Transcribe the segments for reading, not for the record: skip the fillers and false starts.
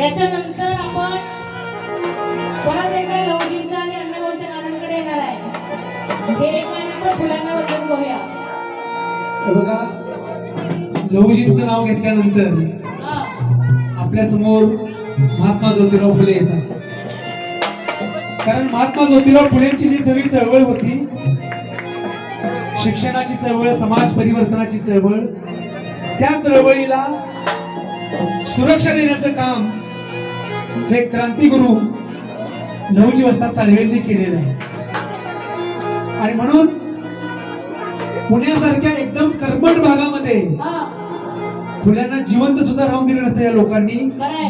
त्याच्यानंतर आपण परत एकदा लवजींच्या आणि अण्णाभाऊच्या गाण्यांकडे येणार आहे. हे एक गाणं आपण फुलांना वंदन करूया. बघा, लहुजींचं नाव घेतल्यानंतर आपल्या समोर महात्मा ज्योतिराव फुले येतात. कारण महात्मा ज्योतिराव फुलेंची जी सगळी चळवळ होती, शिक्षणाची चळवळ, समाज परिवर्तनाची चळवळ, त्या चळवळीला सुरक्षा देण्याचं काम हे क्रांतिगुरु लहुजी वस्ताद साळवेंनी केलेलं आहे. आणि म्हणून पुण्यासारख्या एकदम कर्मठ भागामध्ये फुल्यांना जिवंत सुद्धा राहून दिलं नसतं. या लोकांनी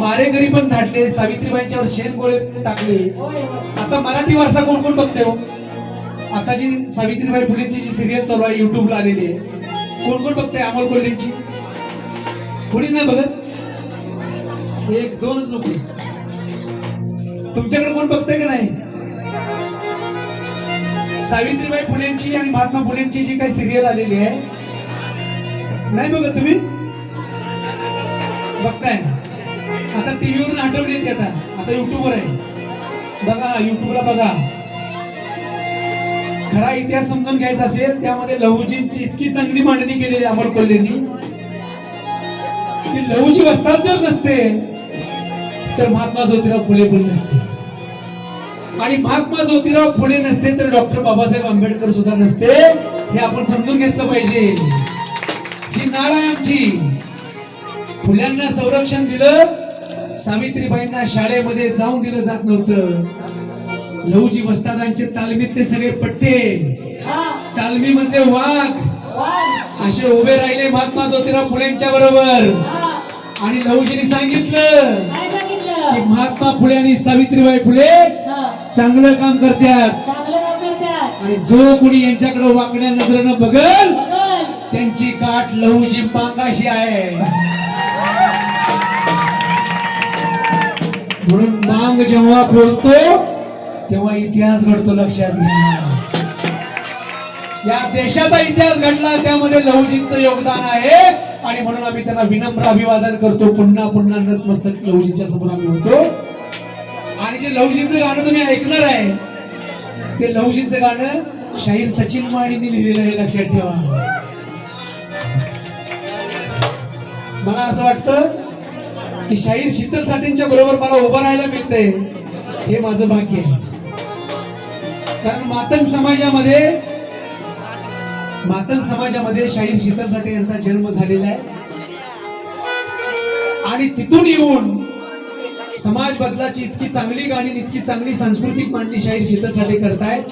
मारेकरी पण धाडले, सावित्रीबाईंच्यावर शेणगोळे टाकले. आता मराठी वारसा कोण कोण बघते हो? आता जी सावित्रीबाई फुलेंची जी सिरियल चालू आहे, युट्यूबला आलेली आहे, कोण कोण बघते? अमोल कोल्हेंची कोणी नाही बघत. एक दोनच लोक. तुमच्याकडे कोण बघतंय का नाही? सावित्रीबाई फुलेंची आणि महात्मा फुलेंची जी काही सिरियल आलेली आहे, नाही बघत तुम्ही? बघताय? आता टीव्हीवरून आठवली येत, आता युट्यूबवर आहे. बघा, युट्यूबला बघा. खरा इतिहास समजून घ्यायचा असेल, त्यामध्ये लहुजींची इतकी चांगली मांडणी केलेली अमोल कोल्हेंनी की लहुजी वस्ताद जर नसते तर महात्मा ज्योतिराव फुले पण नसते, आणि महात्मा ज्योतिराव फुले नसते तर डॉक्टर बाबासाहेब आंबेडकर सुद्धा नसते. हे आपण समजून घेतलं पाहिजे. ही नाळ आहे आमची. फुल्यांना संरक्षण दिलं, सावित्रीबाईंना शाळेमध्ये जाऊन दिलं जात नव्हतं. लहुजी वस्तादांचे तालमीतले सगळे पट्टे, तालमीमध्ये वाघ असे उभे राहिले महात्मा ज्योतिराव फुलेंच्या बरोबर. आणि लहुजींनी सांगितलं की महात्मा फुले आणि सावित्रीबाई फुले चांगलं काम करतात, आणि जो कुणी यांच्याकडे वाकड्या नजरेनं बघल त्यांची गाठ लहुजी पांगाशी आहे. म्हणून मांग जेव्हा बोलतो तेव्हा इतिहास घडतो, लक्षात घ्या. या देशाचा इतिहास घडला, त्यामध्ये लहुजींचं योगदान आहे. आणि म्हणून आम्ही त्यांना विनम्र अभिवादन करतो. पुन्हा पुन्हा नतमस्तक लहुजींच्या समोर आम्ही होतो. आणि जे लहुजींचं गाणं तुम्ही ऐकणार आहे, ते लहुजींचं गाणं शाहीर सचिन माळींनी लिहिलेलं आहे, लक्षात ठेवा. मला असं वाटतं की शाहीर शीतल साठेंच्या बरोबर मला उभं राहायला मिळतंय, हे माझं भाग्य आहे. कारण मातंग समाजामध्ये शाहीर शीतल साठे यांचा जन्म झालेला आहे. आणि तिथून येऊन समाज बदलाची इतकी चांगली गाणी, इतकी चांगली सांस्कृतिक मांडणी शाहीर शीतल साठे करतायत.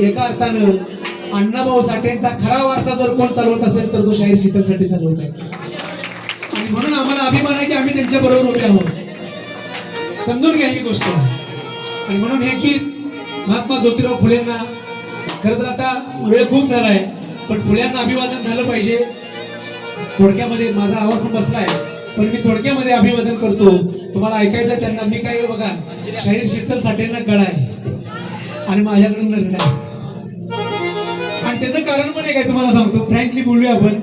एका अर्थानं अण्णाभाऊ साठेंचा खरा वारसा जर कोण चालवत असेल तर तो शाहीर शीतल साठे चालवत आहे. आणि म्हणून आम्हाला अभिमान आहे की आम्ही त्यांच्या बरोबर उभे आहोत. समजून घ्या ही गोष्ट. आणि म्हणून हे गीत महात्मा ज्योतिराव फुलेंना, खरं तर आता वेळ खूप झालाय, पण फुल्यांना अभिवादन झालं पाहिजे. थोडक्यामध्ये माझा आवाज पण बसलाय, पण मी थोडक्यामध्ये अभिवादन करतो. तुम्हाला ऐकायचं त्यांना. मी काय बघा, शाहीर शीतल साठेंना कळाय आणि माझ्याकडून लढलाय. आणि त्याचं कारण पण एक आहे, तुम्हाला सांगतो, फ्रँकली बोलूया आपण.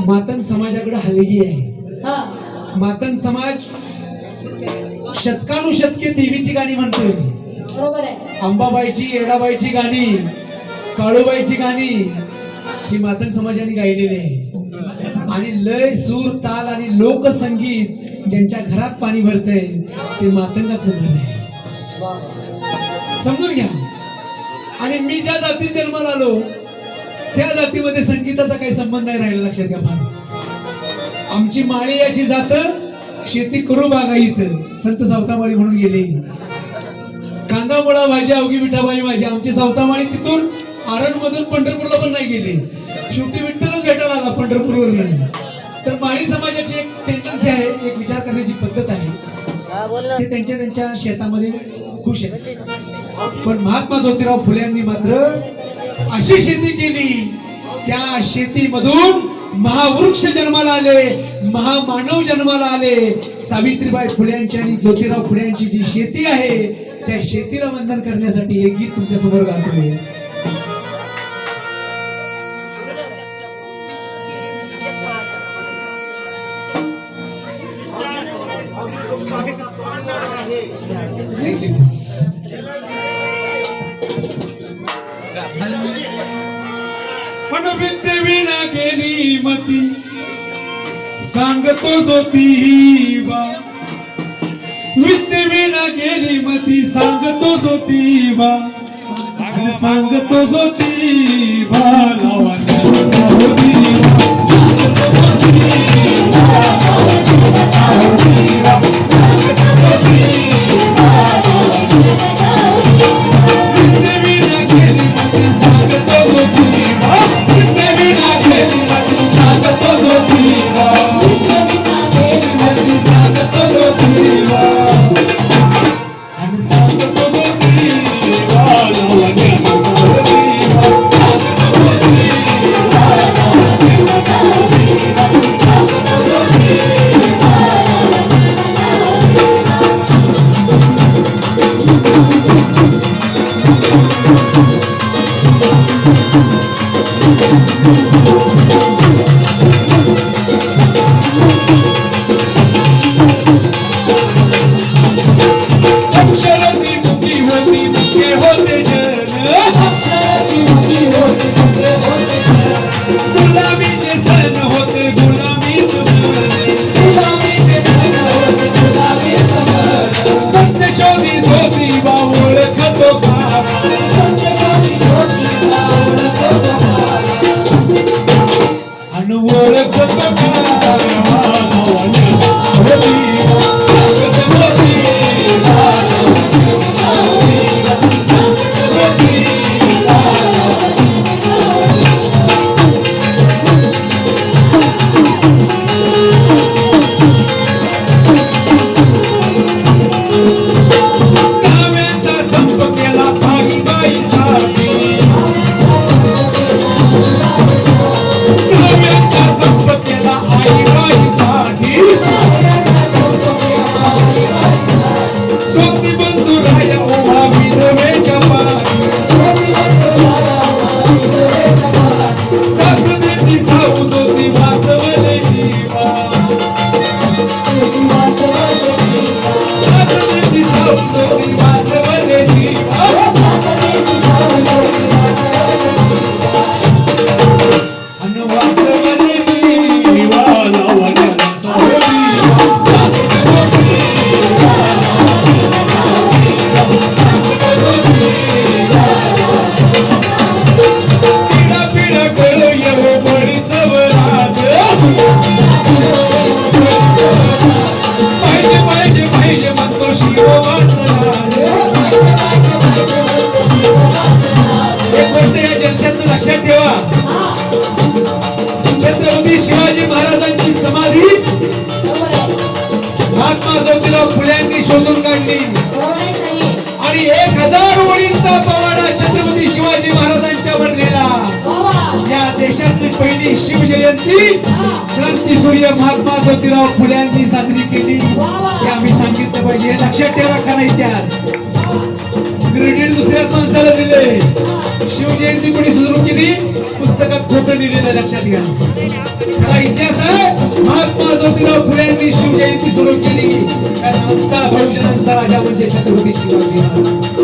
मातंग समाजाकडे हलगी आहे. मातंग समाज शतकानुशतके देवीची गाणी म्हणतोय. अंबाबाईची, येडाबाईची गाणी, काळूबाईची गाणी ही मातंग समाजाने गायलेली आहे. आणि लय, सूर, ताल आणि लोकसंगीत ज्यांच्या घरात पाणी भरतंय ते मातंगाचं घर आहे. समजून घ्या. आणि मी ज्या जातीत जन्माला आलो त्या जातीमध्ये संगीताचा काही संबंध नाही राहिला, लक्षात घ्या. आमची माळी याची जात शेती करू बागायत, संत सावतामाळी म्हणून गेले. कांदा मुळा भाजी अवघी विठाबाई माझी. आमची सावतामाळी तिथून आरण मधून पंढरपूरला पण नाही गेली, शेवटी विठ्ठलच भेटायला आला पंढरपूरवर. तर माळी समाजाची एक टेंडन्सी आहे, एक विचार करण्याची पद्धत आहे, ते त्यांच्या त्यांच्या शेतामध्ये खुश आहे. पण महात्मा ज्योतिराव फुले यांनी मात्र अशी शेती केली, त्या शेतीमधून महावृक्ष जन्माला आले, महामानव जन्माला आले. सावित्रीबाई फुल्यांची आणि ज्योतिराव फुल्यांची जी शेती आहे त्या शेतीला वंदन करण्यासाठी हे गीत तुमच्या समोर गातोय. नाही दिली. पण विद्ये विना गेली मती सांगतो ज्योतिबा, विद्ये विना गेली मती सांगतो ज्योतिबा, आणि सांगतो ज्योतिबा लावण्याचा ज्योतिबा, सांगतो ज्योतिबा लावण्याचा ज्योतिबा, सांगतो ज्योतिबा लावण्याचा ज्योतिबा. विद्ये विना गेली मती सांगतो ज्योतिबा, विद्ये विना गेली मती सांगतो ज्योतिबा, मती सांगतो ज्योतिबा, आणि सांगतो ज्योतिबा लावण्याचा ज्योतिबा, सांगतो ज्योतिबा लावण्याचा ज्योतिबा, सांगतो ज्योतिबा अक्षरती मुखी होती मुखे होते जन, गुलामीचे सण होते गुलामीत सत्य शोधी ज्योतिबा ओळखतो का, अन ओळखतो का नाव्यांचा संप केला भाईबाईसाठी, नाव्यांचा संप केला आईबाईसाठी, ज्योती बंधू राया ओवा विधवेच्या पाठी, साथ देती साऊ ज्योती वाचवले जीवा, साथ देती साऊ ज्योती वाचवले जीवा, अन वाचवले जीवा लावण्याचा ज्योतिबा, सांगतो ज्योतिबा लावण्याचा ज्योतिबा, पिढा पिढा कळो येवो बळीचं वराज, पाहिजे पाहिजे पाहिजे म्हणतो शिवबाचं राज. एक गोष्ट या जंक्शननं लक्षात ठेवा, छत्रपती शिवाजी महाराजांची समाधी महात्मा ज्योतिराव फुल्यांनी शोधून काढली आणि 1000 ओळींचा पवाडा छत्रपती शिवाजी महाराजांच्या बनलेला. या देशातली पहिली शिवजयंती क्रांतीसूर्य महात्मा ज्योतिराव फुल्यांनी साजरी केली. हे आम्ही सांगितलं पाहिजे, हे लक्षात ठेवा. खरा इतिहास क्रेडिट दुसऱ्याच माणसाला दिले. शिवजयंती कोणी सुरू केली? पुस्तकात खोटं लिहिलेलं लक्षात घ्या. खरा इतिहास आहे महात्मा ज्योतिराव फुल्यांनी शिवजयंती सुरू केली, कारण आमचा बहुजनांचा राजा म्हणजे छत्रपती शिवाजी महाराज.